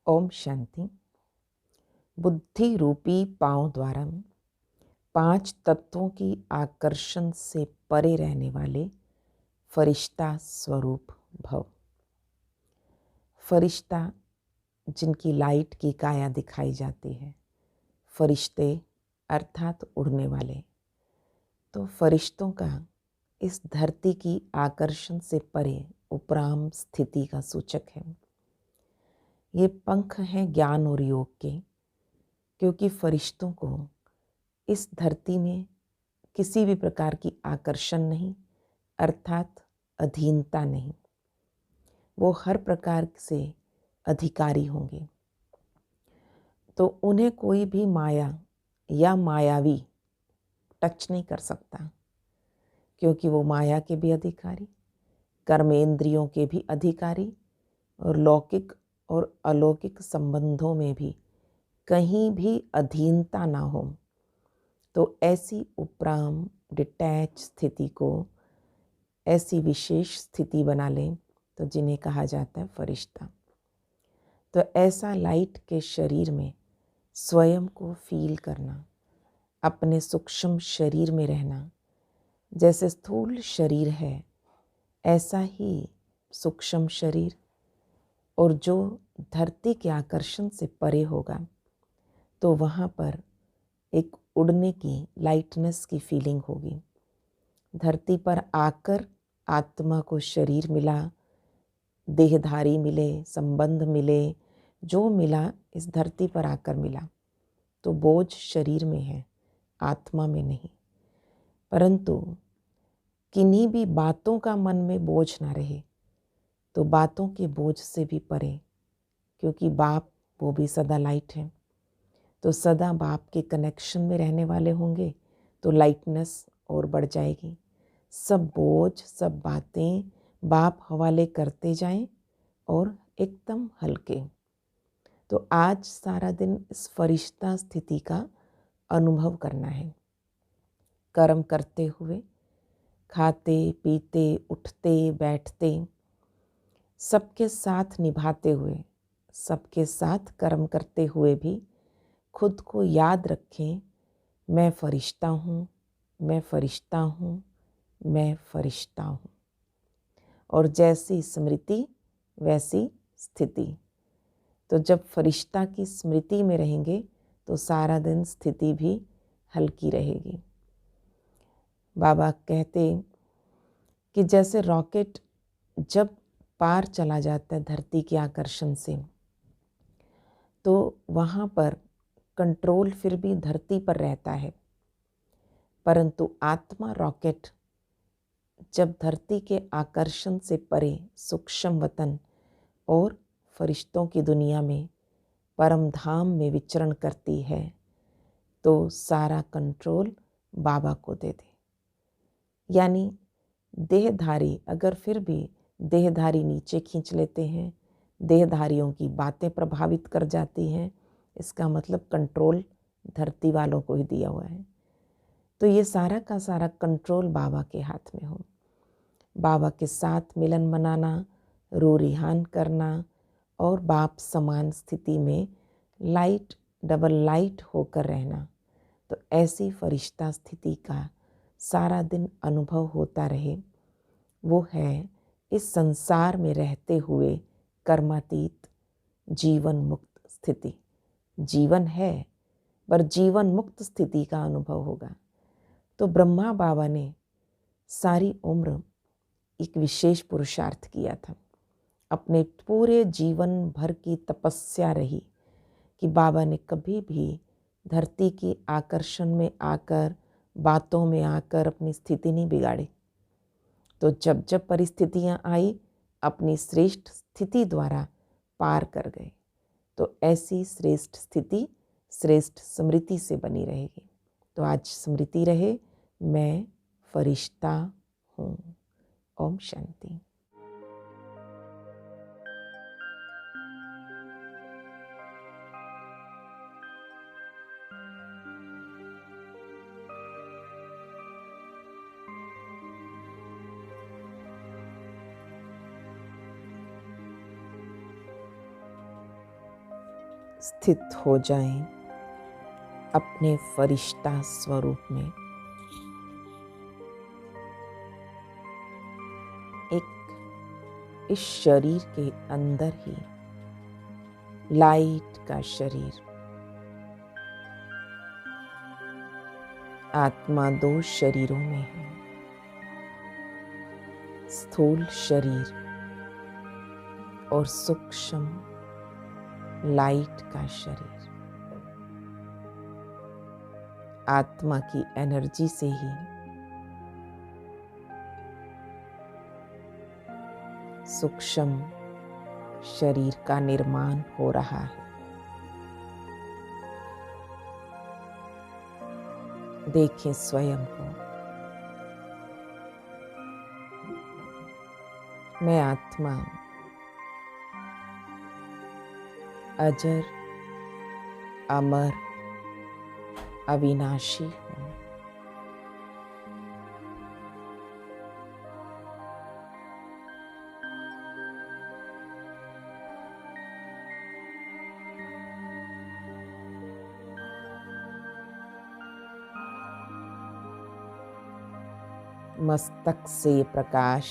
ओम शांति। बुद्धि रूपी पांव द्वारा 5 तत्वों की आकर्षण से परे रहने वाले फरिश्ता स्वरूप भव। फरिश्ता जिनकी लाइट की काया दिखाई जाती है, फरिश्ते अर्थात उड़ने वाले। तो फरिश्तों का इस धरती की आकर्षण से परे उपराम स्थिति का सूचक है। ये पंख हैं ज्ञान और योग के, क्योंकि फरिश्तों को इस धरती में किसी भी प्रकार की आकर्षण नहीं, अर्थात अधीनता नहीं। वो हर प्रकार से अधिकारी होंगे, तो उन्हें कोई भी माया या मायावी टच नहीं कर सकता, क्योंकि वो माया के भी अधिकारी, कर्मेंद्रियों के भी अधिकारी और लौकिक और अलौकिक संबंधों में भी कहीं भी अधीनता ना हो। तो ऐसी उपराम डिटैच स्थिति को, ऐसी विशेष स्थिति बना लें तो जिन्हें कहा जाता है फरिश्ता। तो ऐसा लाइट के शरीर में स्वयं को फील करना, अपने सूक्ष्म शरीर में रहना। जैसे स्थूल शरीर है, ऐसा ही सूक्ष्म शरीर, और जो धरती के आकर्षण से परे होगा तो वहाँ पर एक उड़ने की, लाइटनेस की फीलिंग होगी। धरती पर आकर आत्मा को शरीर मिला, देहधारी मिले, संबंध मिले, जो मिला इस धरती पर आकर मिला, तो बोझ शरीर में है, आत्मा में नहीं। परंतु किन्हीं भी बातों का मन में बोझ ना रहे, तो बातों के बोझ से भी परे, क्योंकि बाप वो भी सदा लाइट है, तो सदा बाप के कनेक्शन में रहने वाले होंगे, तो लाइटनेस और बढ़ जाएगी। सब बोझ, सब बातें बाप हवाले करते जाएं और एकदम हल्के। तो आज सारा दिन इस फरिश्ता स्थिति का अनुभव करना है। कर्म करते हुए, खाते पीते, उठते बैठते, सबके साथ निभाते हुए, सबके साथ कर्म करते हुए भी खुद को याद रखें, मैं फरिश्ता हूँ, मैं फरिश्ता हूँ, मैं फरिश्ता हूँ। और जैसी स्मृति वैसी स्थिति। तो जब फरिश्ता की स्मृति में रहेंगे तो सारा दिन स्थिति भी हल्की रहेगी। बाबा कहते कि जैसे रॉकेट जब पार चला जाता है धरती के आकर्षण से, तो वहाँ पर कंट्रोल फिर भी धरती पर रहता है, परंतु आत्मा रॉकेट जब धरती के आकर्षण से परे सूक्ष्म वतन और फरिश्तों की दुनिया में, परम धाम में विचरण करती है, तो सारा कंट्रोल बाबा को दे दे। यानी देहधारी अगर फिर भी देहधारी नीचे खींच लेते हैं, देहधारियों की बातें प्रभावित कर जाती हैं, इसका मतलब कंट्रोल धरती वालों को ही दिया हुआ है। तो ये सारा का सारा कंट्रोल बाबा के हाथ में हो। बाबा के साथ मिलन मनाना, रो रिहान करना और बाप समान स्थिति में लाइट डबल लाइट होकर रहना। तो ऐसी फरिश्ता स्थिति का सारा दिन अनुभव होता रहे, वो है इस संसार में रहते हुए कर्मातीत जीवन मुक्त स्थिति। जीवन है पर जीवन मुक्त स्थिति का अनुभव होगा। तो ब्रह्मा बाबा ने सारी उम्र एक विशेष पुरुषार्थ किया था। अपने पूरे जीवन भर की तपस्या रही कि बाबा ने कभी भी धरती की आकर्षण में आकर, बातों में आकर अपनी स्थिति नहीं बिगाड़ी। तो जब जब परिस्थितियां आई, अपनी श्रेष्ठ स्थिति द्वारा पार कर गए। तो ऐसी श्रेष्ठ स्थिति श्रेष्ठ स्मृति से बनी रहेगी। तो आज स्मृति रहे, मैं फरिश्ता हूँ। ओम शांति। स्थित हो जाएं अपने फरिश्ता स्वरूप में। इस शरीर के अंदर ही लाइट का शरीर, आत्मा 2 शरीरों में है, स्थूल शरीर और सूक्ष्म लाइट का शरीर। आत्मा की एनर्जी से ही सूक्ष्म शरीर का निर्माण हो रहा है। देखें स्वयं को। मैं आत्मा अजर, अमर, अविनाशी हूँ। मस्तक से प्रकाश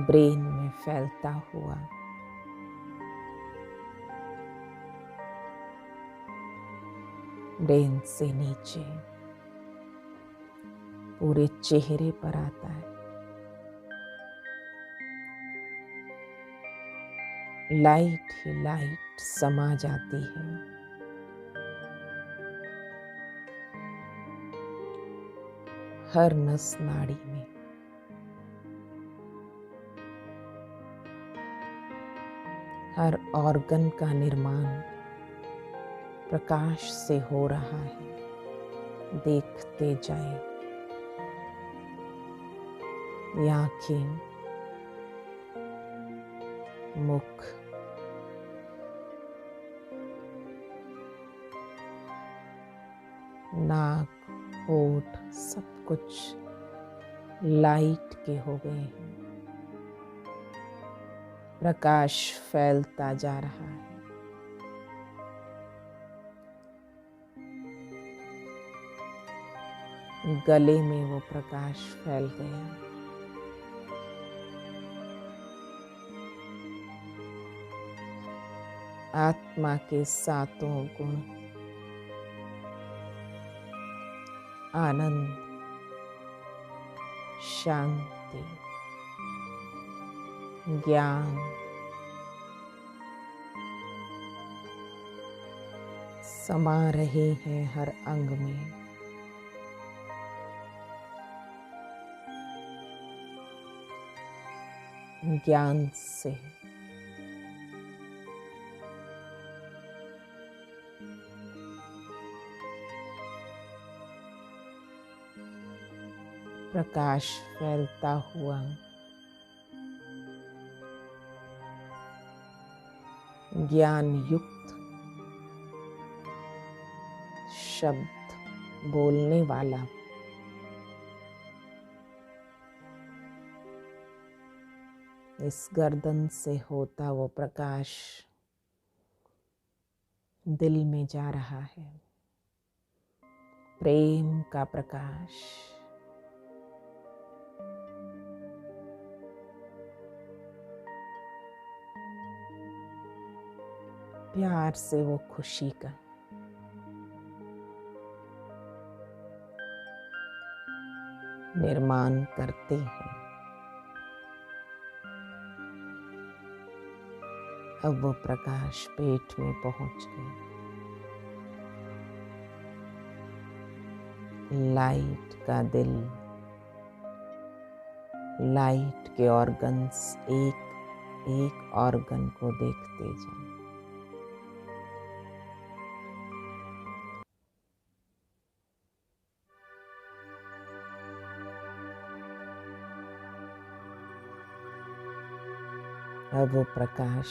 ब्रेन में फैलता हुआ ब्रेन से नीचे पूरे चेहरे पर आता है। लाइट ही लाइट समा जाती है। हर नस नाड़ी में। हर ऑर्गन का निर्माण प्रकाश से हो रहा है। देखते जाएं। ये आँखें, मुख, नाक, होठ सब कुछ लाइट के हो गए हैं। प्रकाश फैलता जा रहा है। गले में वो प्रकाश फैल गया। आत्मा के 7 गुण आनंद, शांति, ज्ञान, समा रहे हैं हर अंग में। ज्ञान से प्रकाश फैलता हुआ ज्ञान युक्त शब्द बोलने वाला इस गर्दन से होता वो प्रकाश दिल में जा रहा है। प्रेम का प्रकाश, प्यार से वो खुशी का निर्माण करते हैं। अब वो प्रकाश पेट में पहुंच गए। लाइट का दिल, लाइट के ऑर्गन्स एक एक ऑर्गन को देखते जाएं। अब वो प्रकाश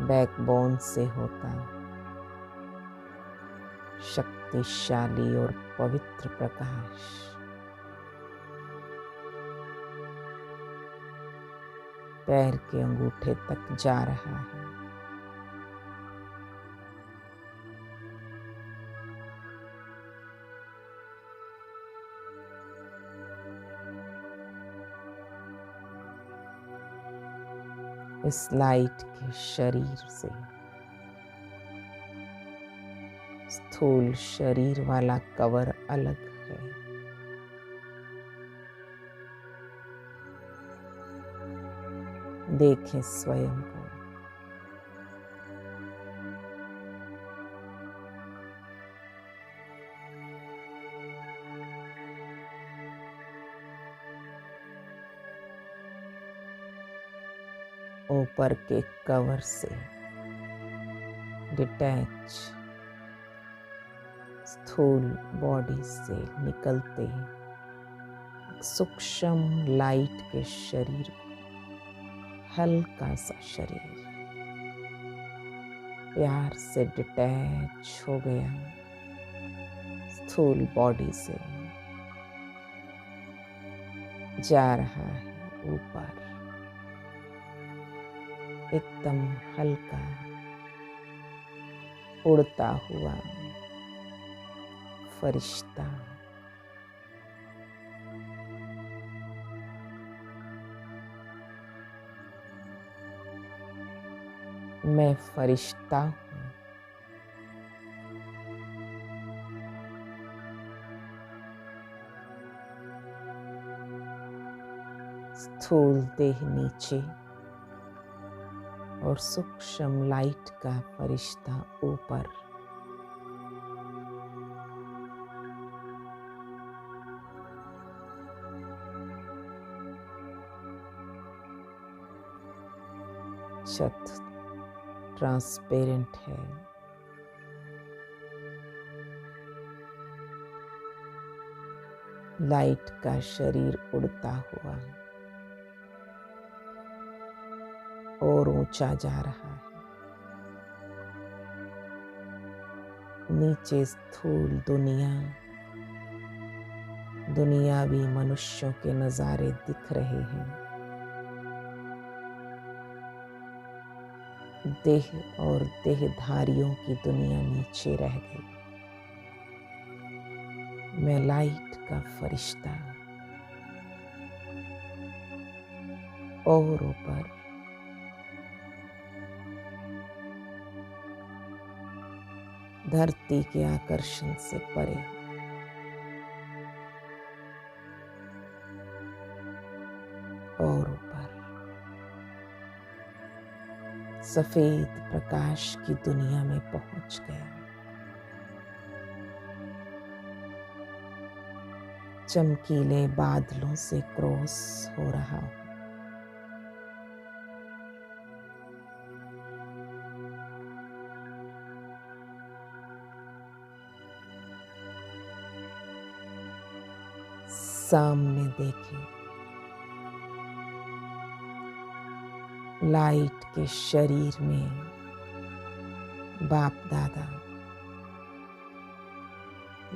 बैकबोन से होता शक्तिशाली और पवित्र प्रकाश पैर के अंगूठे तक जा रहा है। इस लाइट के शरीर से स्थूल शरीर वाला कवर अलग है। देखें स्वयं को। ऊपर के कवर से डिटैच स्थूल बॉडी से निकलते एक सूक्ष्म लाइट के शरीर, हल्का सा शरीर प्यार से डिटैच हो गया स्थूल बॉडी से, जा रहा है ऊपर एकदम हल्का उड़ता हुआ फरिश्ता। मैं फरिश्ता हूँ। स्थूल देह नीचे और सूक्ष्म लाइट का फरिश्ता ऊपर। छत ट्रांसपेरेंट है। लाइट का शरीर उड़ता हुआ और ऊंचा जा रहा है। नीचे स्थूल दुनियावी मनुष्यों के नजारे दिख रहे हैं। देह और देहधारियों की दुनिया नीचे रह गई। मैं लाइट का फरिश्ता और ऊपर धरती के आकर्षण से परे और ऊपर सफेद प्रकाश की दुनिया में पहुंच गया। चमकीले बादलों से क्रॉस हो रहा हूं। सामने देखें, लाइट के शरीर में बाप दादा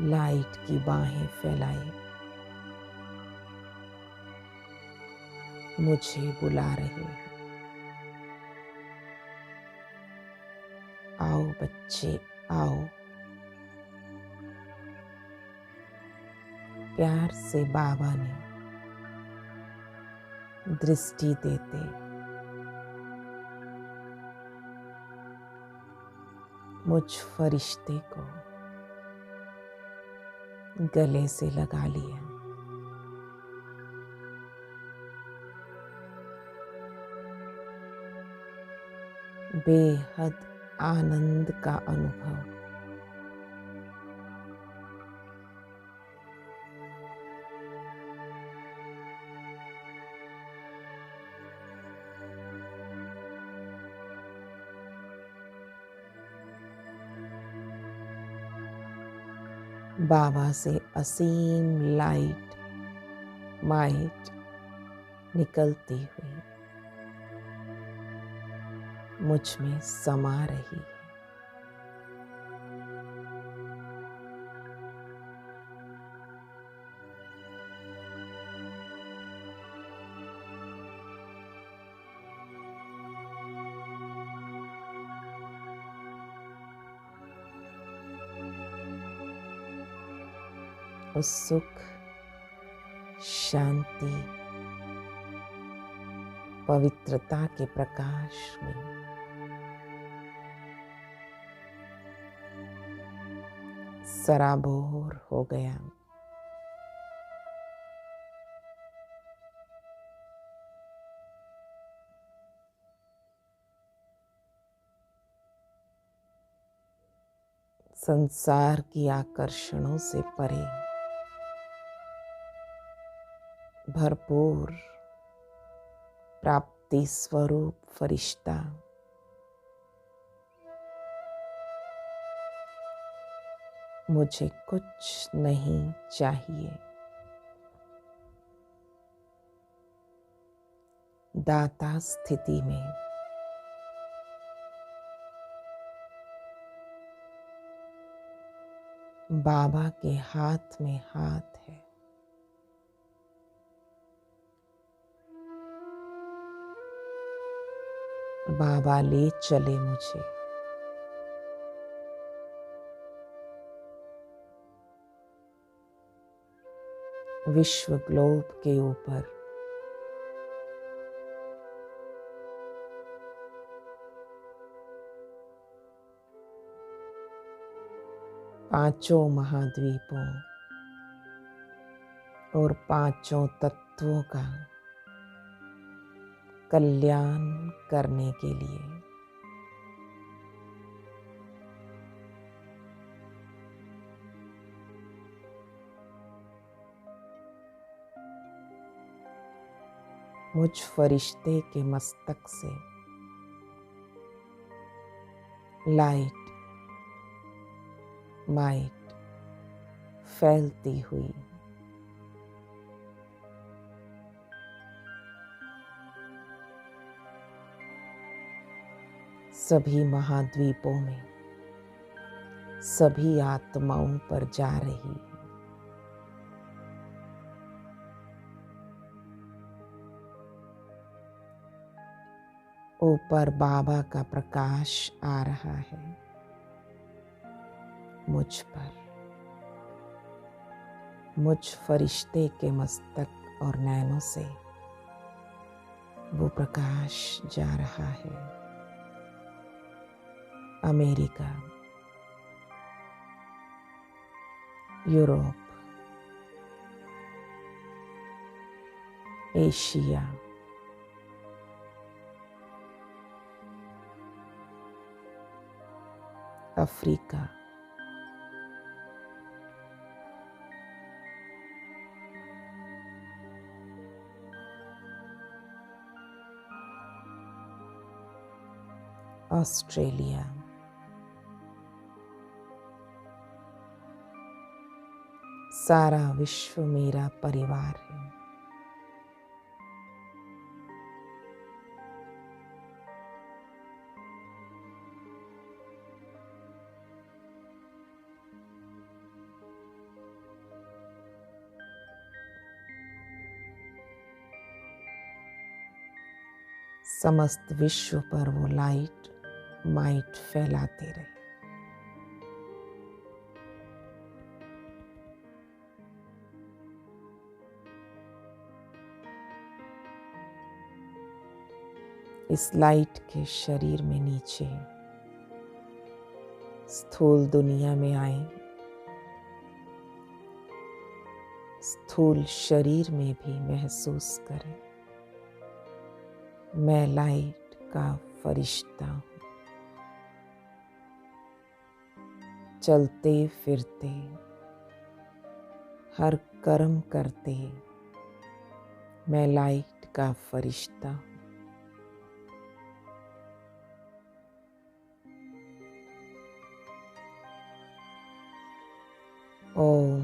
लाइट की बाहें फैलाए मुझे बुला रहे हैं। आओ बच्चे आओ। प्यार से बाबा ने दृष्टि देते मुझ फरिश्ते को गले से लगा लिया। बेहद आनंद का अनुभव। बाबा से असीम लाइट माइट निकलती हुई मुझ में समा रही है। उस सुख, शांति, पवित्रता के प्रकाश में सराबोर हो गया। संसार की आकर्षणों से परे भरपूर प्राप्ति स्वरूप फरिश्ता मुझे कुछ नहीं चाहिए, दाता स्थिति में बाबा के हाथ में हाथ है। बाबा ले चले मुझे। विश्व ग्लोब के ऊपर पांचों महाद्वीपों और पांचों तत्वों का कल्याण करने के लिए मुझ फरिश्ते के मस्तक से लाइट माइट फैलती हुई सभी महाद्वीपों में सभी आत्माओं पर जा रही है। ऊपर बाबा का प्रकाश आ रहा है मुझ पर, मुझ फरिश्ते के मस्तक और नैनों से वो प्रकाश जा रहा है। America, Europe, Asia, Africa, Australia, सारा विश्व मेरा परिवार है। समस्त विश्व पर वो लाइट माइट फैलाते रहे। इस लाइट के शरीर में नीचे स्थूल दुनिया में आए, स्थूल शरीर में भी महसूस करें, मैं लाइट का फरिश्ता हूँ। चलते फिरते, हर कर्म करते मैं लाइट का फरिश्ता हूँ। ओम